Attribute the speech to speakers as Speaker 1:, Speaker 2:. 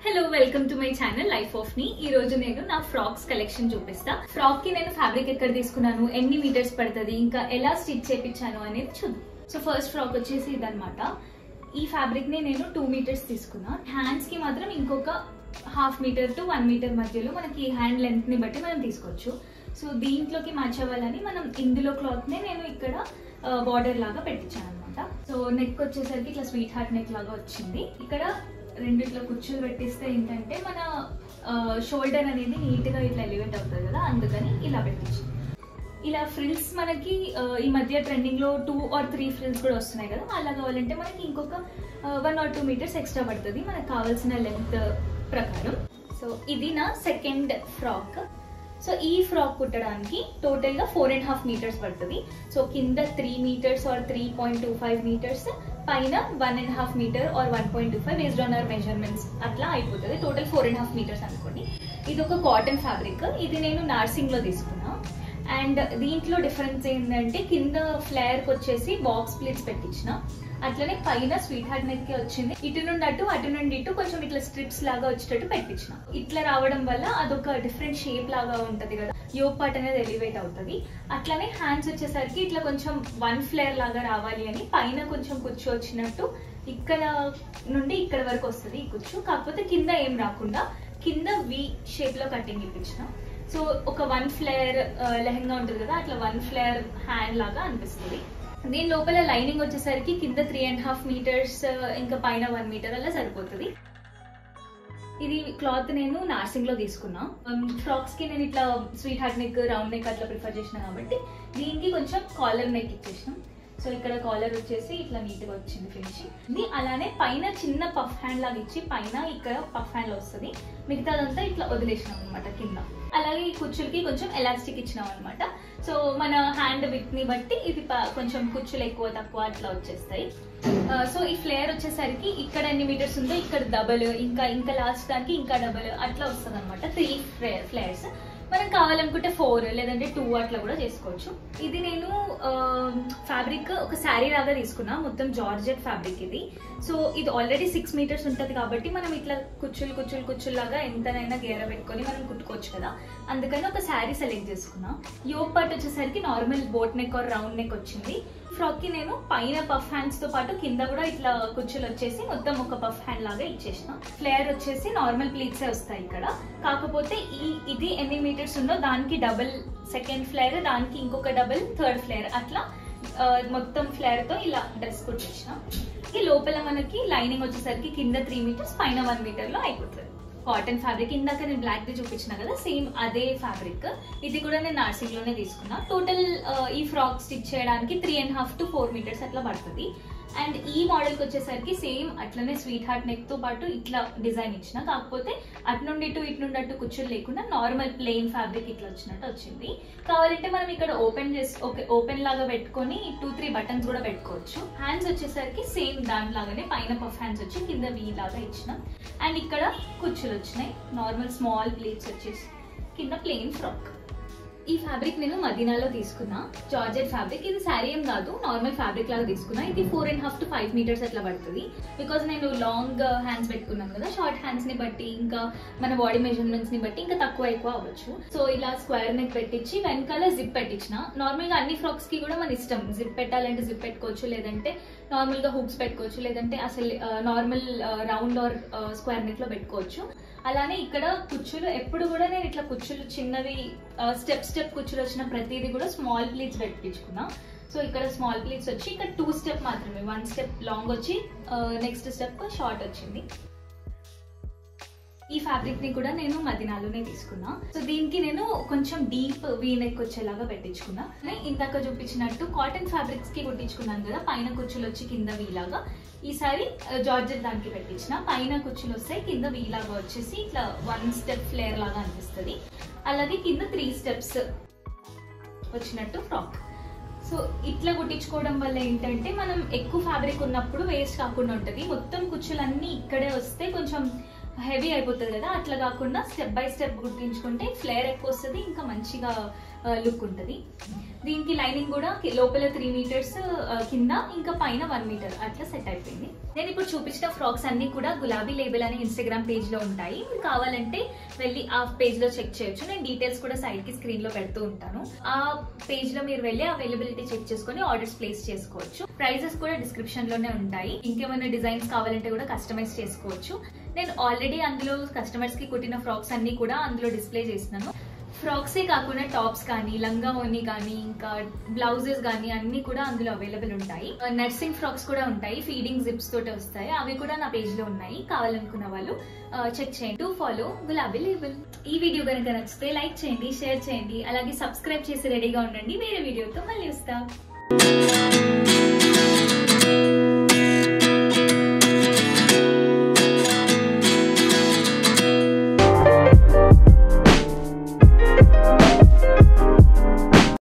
Speaker 1: Hello welcome to my channel life of me. ఈ రోజు నేను నా ఫ్రాక్స్ కలెక్షన్ చూపిస్తా. ఫ్రాక్ కి నేను ఫ్యాబ్రిక్ ఎక్కడ తీసుకున్నాను, ఎన్ని మీటర్స్ పడుతుంది, ఇంకా ఎలా స్టిచ్ చేపించాను అనేది చూద్దాం. సో ఫస్ట్ ఫ్రాక్ వచ్చేసి ఇదనమాట. ఈ ఫ్యాబ్రిక్ ని నేను 2 మీటర్స్ తీసుకున్నా. హ్యాండ్స్ కి మాత్రం ఇంకొక 1/2 మీటర్ to 1 మీటర్ మధ్యలో మనకి హ్యాండ్ లెంత్ ని బట్టి మనం తీసుకోవచ్చు. సో దీంట్లోకి మ్యాచ్ అవ్వాలని మనం ఇందులో క్లాత్ ని నేను ఇక్కడ బార్డర్ లాగా పెట్టించాను అనమాట. సో నెక్ వచ్చేసరికి ఇట్లా స్వీట్ హార్ట్ నెక్ లాగా వచ్చింది. ఇక్కడ రెండిట్లో కుచ్చులు పెట్టిస్తే ఏంటంటే మన షోల్డర్ అనేది నీట్ గా ఇట్లా ఎలివేట్ అవుతుంది కదా, అందుకని ఇలా పెట్టించు. ఇలా ఫ్రిల్స్ మనకి ఈ మధ్య ట్రెండింగ్ లో 2 or 3 ఫ్రిల్స్ కూడా వస్తున్నాయి కదా, అలా కావాలంటే మనకి ఇంకొక 1 or 2 మీటర్స్ ఎక్స్ట్రా పడుతుంది మనకు కావాల్సిన లెంత్ ప్రకారం. సో ఇది నా సెకండ్ ఫ్రాక్. సో ఈ ఫ్రాక్ కుట్టడానికి టోటల్ గా 4.5 మీటర్స్ పడుతుంది. సో కింద 3 మీటర్స్ ఆర్ 3.25 మీటర్స్, పైన 1.5 meter or 1.25 based on our measurements అట్లా అయిపోతుంది. టోటల్ 4.5 మీటర్స్ అనుకోండి. ఇది ఒక కాటన్ ఫ్యాబ్రిక్. ఇది నేను నార్సింగ్ లో తీసుకున్నా. అండ్ దీంట్లో డిఫరెన్స్ ఏంటంటే కింద ఫ్లేర్ కి వచ్చేసి బాక్స్ ప్లీట్స్ పెట్టించిన, అట్లనే పైన స్వీట్ హార్ట్ నెక్ కి వచ్చింది. ఇటు నుండి అటు, అటు నుండి ఇటు కొంచెం ఇట్లా స్ట్రిప్స్ లాగా వచ్చేటట్టు పెట్టించిన. ఇట్లా రావడం వల్ల అదొక డిఫరెంట్ షేప్ లాగా ఉంటది కదా, యోక్ పార్ట్ అనేది ఎలివేట్ అవుతుంది. అట్లనే హ్యాండ్స్ వచ్చేసరికి ఇట్లా కొంచెం 1 ఫ్లేర్ లాగా రావాలి అని పైన కొంచెం కుచ్చు వచ్చినట్టు ఇక్కడ నుండి ఇక్కడ వరకు వస్తుంది ఈ కుచ్చు. కాకపోతే కింద ఏం రాకుండా కింద వి షేప్ లో కటింగ్ ఇప్పించిన. సో ఒక 1 ఫ్లేర్ లెహంగా ఉంటుంది కదా, అట్లా 1 ఫ్లేర్ హ్యాండ్ లాగా అనిపిస్తుంది. దీని లోపల లైనింగ్ వచ్చేసరికి కింద 3.5 మీటర్స్ ఇంకా పైన 1 మీటర్ అలా సరిపోతుంది. ఇది క్లాత్ నేను నార్సింగ్ లో తీసుకున్నా. ఫ్రాక్స్ కి నేను ఇట్లా sweet heart neck, round neck అట్లా ప్రిఫర్ చేసిన కాబట్టి దీనికి కొంచెం కాలర్ నెక్ ఇచ్చేసినాం. సో ఇక్కడ కాలర్ వచ్చేసి ఇట్లా నీట్ గా వచ్చింది ఫినిషింగ్. అలానే పైన చిన్న పఫ్ హ్యాండ్ లాగా ఇచ్చి పైన ఇక్కడ పఫ్ హ్యాండ్ లో వస్తుంది, మిగతాదంతా ఇట్లా వదిలేసినాం అనమాట కింద. అలాగే ఈ కుచ్చులకి కొంచెం ఎలాస్టిక్ ఇచ్చినాం అనమాట. సో మన హ్యాండ్ విత్ ని బట్టి ఇది కొంచెం కుచ్చులు ఎక్కువ తక్కువ అట్లా వచ్చేస్తాయి. సో ఈ ఫ్లేర్ వచ్చేసరికి ఇక్కడ ఎన్ని మీటర్స్ ఉందో ఇక్కడ డబల్, ఇంకా లాస్ట్ దానికి ఇంకా డబల్ అట్లా వస్తుంది అనమాట. 3 ఫ్లేర్స్. మనం కావాలనుకుంటే 4 లేదంటే 2 అట్లా కూడా చేసుకోవచ్చు. ఇది నేను ఫ్యాబ్రిక్ ఒక శారీ లాగా తీసుకున్నా, మొత్తం జార్జెట్ ఫ్యాబ్రిక్ ఇది. సో ఇది ఆల్రెడీ 6 మీటర్స్ ఉంటుంది కాబట్టి మనం ఇట్లా కుచ్చులు లాగా ఎంతనైనా గేర పెట్టుకొని మనం కుట్టుకోవచ్చు కదా, అందుకని ఒక శారీ సెలెక్ట్ చేసుకున్నా. యోక్ పార్ట్ వచ్చేసరికి normal boat neck R round neck వచ్చింది. ఫ్రాక్ కి నేను పైన పఫ్ హ్యాండ్స్ తో పాటు కింద కూడా ఇట్లా కుచ్చులు వచ్చేసి మొత్తం ఒక పఫ్ హ్యాండ్ లాగా ఇచ్చేసిన. ఫ్లేర్ వచ్చేసి నార్మల్ ప్లీట్స్ వస్తాయి ఇక్కడ, కాకపోతే ఇది ఎన్ని మీటర్స్ ఉందో దానికి డబుల్ సెకండ్ ఫ్లేర్, దానికి ఇంకొక డబుల్ థర్డ్ ఫ్లేర్, అట్లా మొత్తం ఫ్లేర్ తో ఇలా డ్రెస్ కుట్టేసిన. ఈ లోపల మనకి లైనింగ్ వచ్చేసరికి కింద 3 మీటర్స్ పైన 1 మీటర్ లో అయిపోతుంది. కాటన్ ఫ్యాబ్రిక్ ఇందాక నేను బ్లాక్ ది చూపించిన కదా, సేమ్ అదే ఫ్యాబ్రిక్. ఇది కూడా నేను నార్సింగ్ లోనే తీసుకున్నా. టోటల్ ఈ ఫ్రాక్ స్టిచ్ చేయడానికి 3.5 to 4 మీటర్స్ అట్లా పడుతుంది. అండ్ ఈ మోడల్ కి వచ్చేసరికి సేమ్ అట్లనే స్వీట్ హార్ట్ నెక్ తో పాటు ఇట్లా డిజైన్ ఇచ్చిన, కాకపోతే అటు నుండి ఇటు ఇటు నుండి అటు కుచ్చులు లేకుండా నార్మల్ ప్లెయిన్ ఫ్యాబ్రిక్ ఇట్లా వచ్చినట్టు వచ్చింది. కావాలంటే మనం ఇక్కడ ఓపెన్ లాగా పెట్టుకొని 2-3 బటన్స్ కూడా పెట్టుకోవచ్చు. హ్యాండ్స్ వచ్చేసరికి సేమ్ దానిలాగానే పైన పఫ్ హ్యాండ్స్ వచ్చి కింద వీ లాగా ఇచ్చిన. అండ్ ఇక్కడ కుచ్చులు వచ్చినాయి, నార్మల్ స్మాల్ ప్లీట్స్ వచ్చేసి కింద ప్లెయిన్ ఫ్రాక్. ఈ ఫ్యాబ్రిక్ నేను మదీనాలో తీసుకున్నా, జార్జెట్ ఫ్యాబ్రిక్. ఇది శారీ ఏం కాదు, నార్మల్ ఫ్యాబ్రిక్ లాగా తీసుకున్నా. ఇది 4.5 to 5 మీటర్స్ అట్లా పడుతుంది. బికాజ్ నేను లాంగ్ హ్యాండ్స్ పెట్టుకున్నాను కదా, షార్ట్ హ్యాండ్స్ ని బట్టి ఇంకా మన బాడీ మెజర్మెంట్స్ ని బట్టి ఇంకా తక్కువ ఎక్కువ అవ్వచ్చు. సో ఇలా స్క్వేర్ నెక్ పెట్టించి వెనకాల జిప్ పెట్టించిన. నార్మల్ గా అన్ని ఫ్రాక్స్ కి కూడా మన ఇష్టం, జిప్ పెట్టాలంటే జిప్ పెట్టుకోవచ్చు, లేదంటే నార్మల్ గా హుక్స్ పెట్టుకోవచ్చు, లేదంటే అసలు normal round or square neck లో పెట్టుకోవచ్చు. అలానే ఇక్కడ కుచ్చులు ఎప్పుడు కూడా నేను ఇట్లా కుచ్చులు చిన్నవి స్టెప్ కుచ్చులు వచ్చిన ప్రతిదీ కూడా స్మాల్ ప్లీట్స్ పెట్టించుకున్నా. సో ఇక్కడ స్మాల్ ప్లీట్స్ వచ్చి ఇక్కడ 2 స్టెప్ మాత్రమే, 1 స్టెప్ లాంగ్ వచ్చి నెక్స్ట్ స్టెప్ షార్ట్ వచ్చింది. ఈ ఫ్యాబ్రిక్ ని కూడా నేను మదీనాలోనే తీసుకున్నా. సో దీనికి నేను కొంచెం డీప్ వీ నెక్ వచ్చేలాగా పెట్టించుకున్నా. ఇందాక చూపించినట్టు కాటన్ ఫ్యాబ్రిక్స్ కి కుట్టించుకున్నాను కదా, పైన కుచ్చులు వచ్చి కింద వీలాగా. ఈసారి జార్జెట్ దానికి పెట్టించిన, పైన కుచ్చులు వస్తాయి, కింద వీలాగా వచ్చేసి ఇట్లా 1 స్టెప్ ఫ్లేర్ లాగా అనిపిస్తుంది. అలాగే కింద 3 స్టెప్స్ వచ్చినట్టు ఫ్రాక్. సో ఇట్లా కుట్టించుకోవడం వల్ల ఏంటంటే మనం ఎక్కువ ఫ్యాబ్రిక్ ఉన్నప్పుడు వేస్ట్ కాకుండా ఉంటుంది. మొత్తం కుచ్చులన్నీ ఇక్కడే వస్తే కొంచెం హెవీ అయిపోతుంది కదా, అట్లా కాకుండా స్టెప్ బై స్టెప్ కుట్టించుకుంటే ఫ్లేర్ ఎక్కువ వస్తుంది, ఇంకా మంచిగా లుక్ ఉంటుంది. దీనికి లైనింగ్ కూడా లోపల 3 మీటర్స్ కింద ఇంకా పైన 1 మీటర్ అట్లా సెట్ అయిపోయింది. నేను ఇప్పుడు చూపించిన ఫ్రాక్స్ అన్ని కూడా గులాబీ లేబుల్ అనే ఇన్స్టాగ్రామ్ పేజ్ లో ఉంటాయి. మీరు కావాలంటే వెళ్ళి ఆ పేజ్ లో చెక్ చేయొచ్చు. నేను డీటెయిల్స్ కూడా సైడ్ కి స్క్రీన్ లో పెడుతూ ఉంటాను. ఆ పేజ్ లో మీరు వెళ్ళి అవైలబిలిటీ చెక్ చేసుకుని ఆర్డర్స్ ప్లేస్ చేసుకోవచ్చు. ప్రైజెస్ కూడా డిస్క్రిప్షన్ లోనే ఉంటాయి. ఇంకేమైనా డిజైన్స్ కావాలంటే కూడా కస్టమైజ్ చేసుకోవచ్చు. నేను ఆల్రెడీ అందులో కస్టమర్స్ కి కుట్టిన ఫ్రాక్స్ అన్ని కూడా అందులో డిస్ప్లే చేస్తున్నాను. ఫ్రాక్సే కాకుండా టాప్స్ కానీ, లంగా ఓని కానీ, ఇంకా బ్లౌజెస్ కానీ అన్ని కూడా అందులో అవైలబుల్ ఉంటాయి. నర్సింగ్ ఫ్రాక్స్ కూడా ఉంటాయి, ఫీడింగ్ జిప్స్ తోటి వస్తాయి. అవి కూడా నా పేజ్ లో ఉన్నాయి. కావాలనుకున్న వాళ్ళు చెక్ చేయండి. టు ఫాలో గులాబీ లేబుల్. ఈ వీడియో కనుక నచ్చితే లైక్ చేయండి, షేర్ చేయండి, అలాగే సబ్స్క్రైబ్ చేసి రెడీగా ఉండండి. వేరే వీడియోతో మళ్ళీ వస్తా.